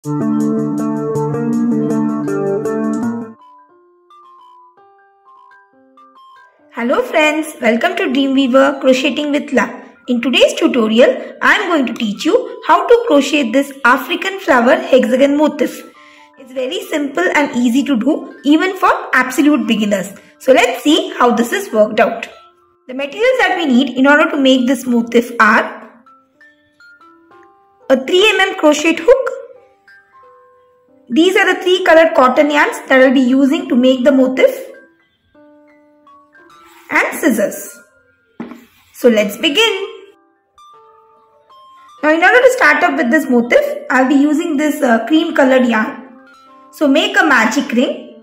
Hello friends, welcome to Dreamweaver Crocheting with Love. In today's tutorial, I am going to teach you how to crochet this African flower hexagon motif. It's very simple and easy to do even for absolute beginners. So let's see how this is worked out. The materials that we need in order to make this motif are a 3mm crochet hook. These are the 3 colored cotton yarns that I will be using to make the motif, and scissors. So let's begin. Now in order to start up with this motif, I will be using this cream colored yarn. So make a magic ring.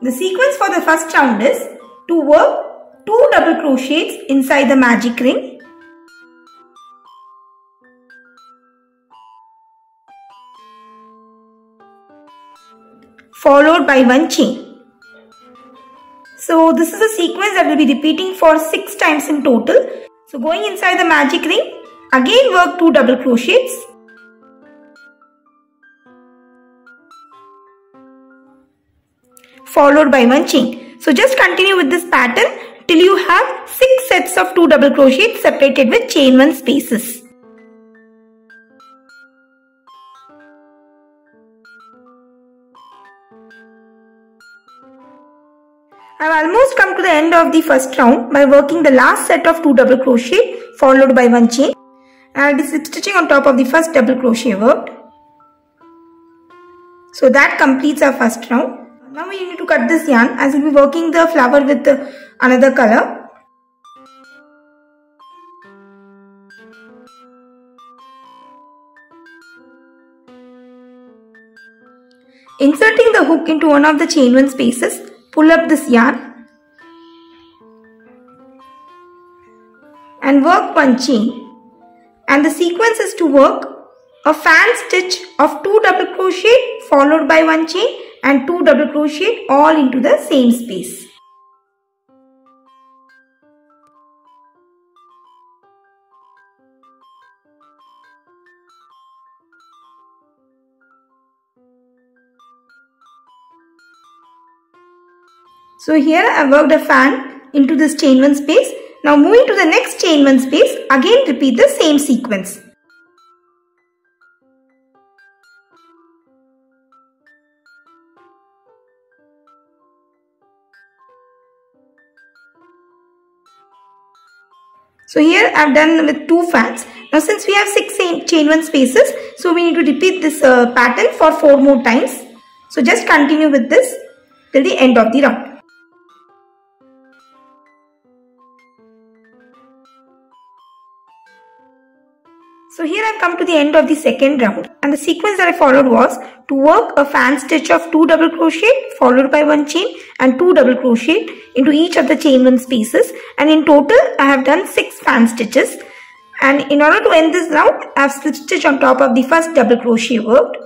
The sequence for the first round is to work 2 double crochets inside the magic ring, followed by 1 chain. So this is a sequence that will be repeating for 6 times in total. So going inside the magic ring, again work 2 double crochets, followed by 1 chain. So just continue with this pattern till you have 6 sets of 2 double crochets separated with chain 1 spaces. I have almost come to the end of the first round by working the last set of 2 double crochet followed by 1 chain. I will be slip stitching on top of the first double crochet worked. So that completes our first round. Now we need to cut this yarn as we will be working the flower with another color. Inserting the hook into one of the chain 1 spaces, pull up this yarn and work 1 chain, and the sequence is to work a fan stitch of 2 double crochet followed by 1 chain and 2 double crochet all into the same space. So here I have worked a fan into this chain 1 space. Now moving to the next chain 1 space, again repeat the same sequence. So here I have done with 2 fans. Now since we have 6 chain 1 spaces, so we need to repeat this pattern for 4 more times. So just continue with this till the end of the round. So here I have come to the end of the second round, and the sequence that I followed was to work a fan stitch of 2 double crochet followed by 1 chain and 2 double crochet into each of the chain 1 spaces, and in total I have done 6 fan stitches. And in order to end this round, I have slip stitch on top of the first double crochet worked.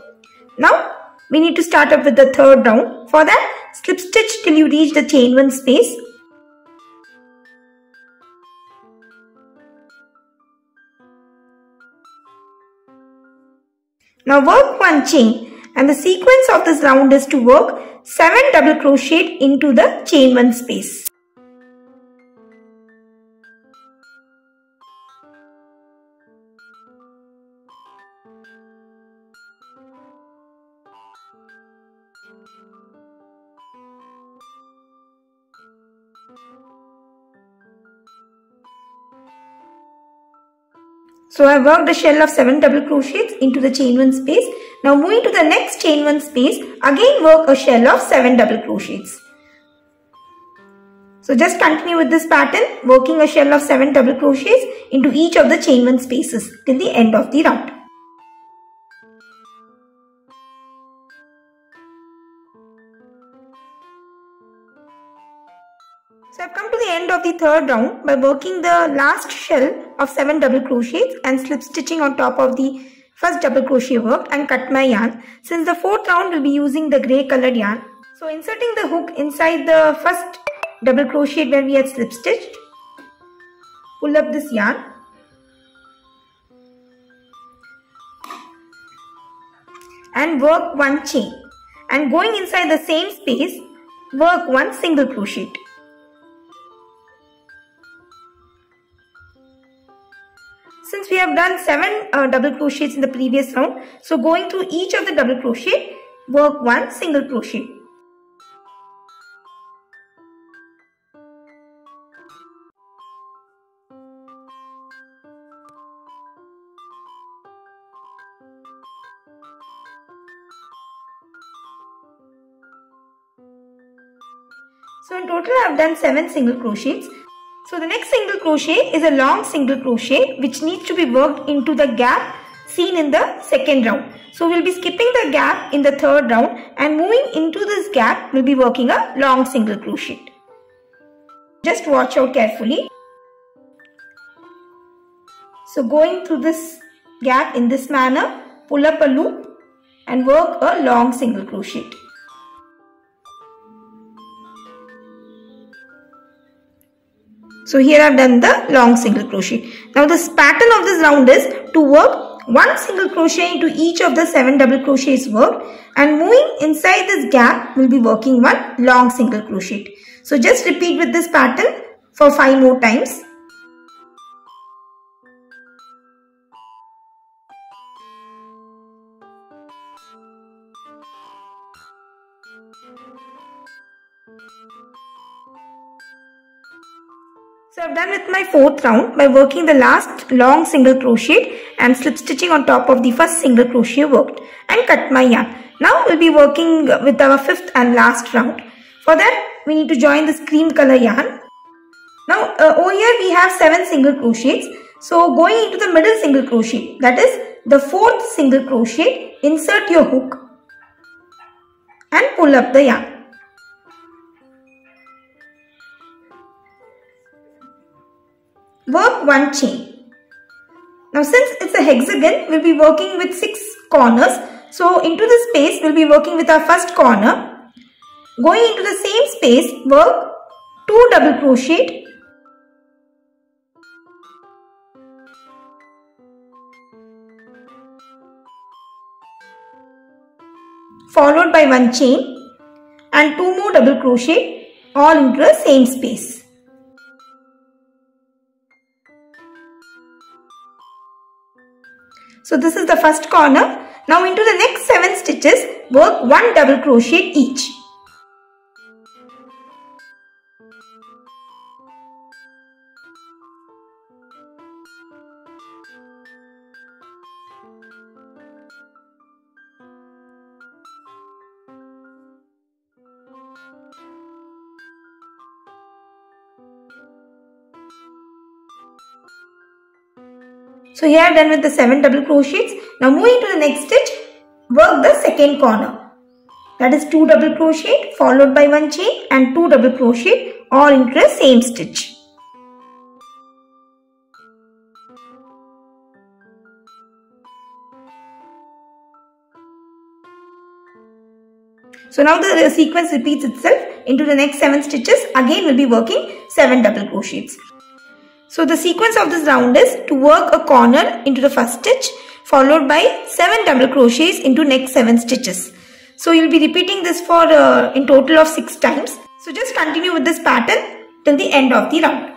Now we need to start up with the third round. For that, slip stitch till you reach the chain 1 space. Now work 1 chain, and the sequence of this round is to work 7 double crochet into the chain 1 space. So I worked a shell of 7 double crochets into the chain 1 space. Now moving to the next chain 1 space, again work a shell of 7 double crochets. So just continue with this pattern, working a shell of 7 double crochets into each of the chain 1 spaces till the end of the round. So I have come to the end of the third round by working the last shell of 7 double crochets and slip stitching on top of the first double crochet work and cut my yarn. Since the fourth round will be using the grey colored yarn, so inserting the hook inside the first double crochet where we had slip stitched, pull up this yarn and work one chain, and going inside the same space work one single crochet. Since we have done 7 double crochets in the previous round, so going through each of the double crochet, work one single crochet. So in total I have done 7 single crochets. So the next single crochet is a long single crochet which needs to be worked into the gap seen in the second round. So we will be skipping the gap in the third round and moving into this gap we will be working a long single crochet. Just watch out carefully. So going through this gap in this manner, pull up a loop and work a long single crochet. So here I have done the long single crochet. Now this pattern of this round is to work one single crochet into each of the 7 double crochets worked, and moving inside this gap we will be working one long single crochet. So just repeat with this pattern for 5 more times. So I have done with my 4th round by working the last long single crochet and slip stitching on top of the first single crochet worked, and cut my yarn. Now we will be working with our 5th and last round. For that we need to join this cream color yarn. Now over here we have 7 single crochets. So going into the middle single crochet, that is the 4th single crochet, insert your hook and pull up the yarn. Work one chain. Now since it's a hexagon, we'll be working with 6 corners. So into this space, we'll be working with our first corner. Going into the same space, work 2 double crochet. Followed by one chain and 2 more double crochet, all into the same space. So this is the first corner. Now into the next 7 stitches, work 1 double crochet each. So here I have done with the 7 double crochets. Now moving to the next stitch, work the second corner. That is 2 double crochet followed by 1 chain and 2 double crochet, all into the same stitch. So now the sequence repeats itself into the next 7 stitches. Again we'll be working 7 double crochets. So the sequence of this round is to work a corner into the first stitch followed by 7 double crochets into next 7 stitches. So you'll be repeating this for in total of 6 times. So just continue with this pattern till the end of the round.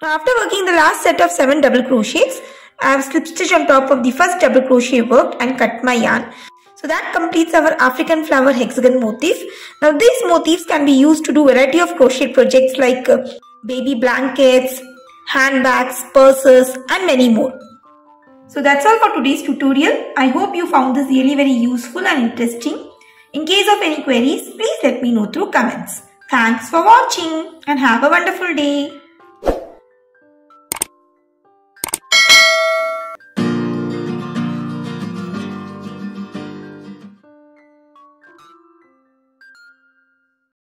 Now after working the last set of 7 double crochets, I have slip stitched on top of the first double crochet worked and cut my yarn. So that completes our African flower hexagon motif. Now these motifs can be used to do variety of crochet projects like baby blankets, handbags, purses and many more. So that's all for today's tutorial. I hope you found this really very useful and interesting. In case of any queries, please let me know through comments. Thanks for watching and have a wonderful day.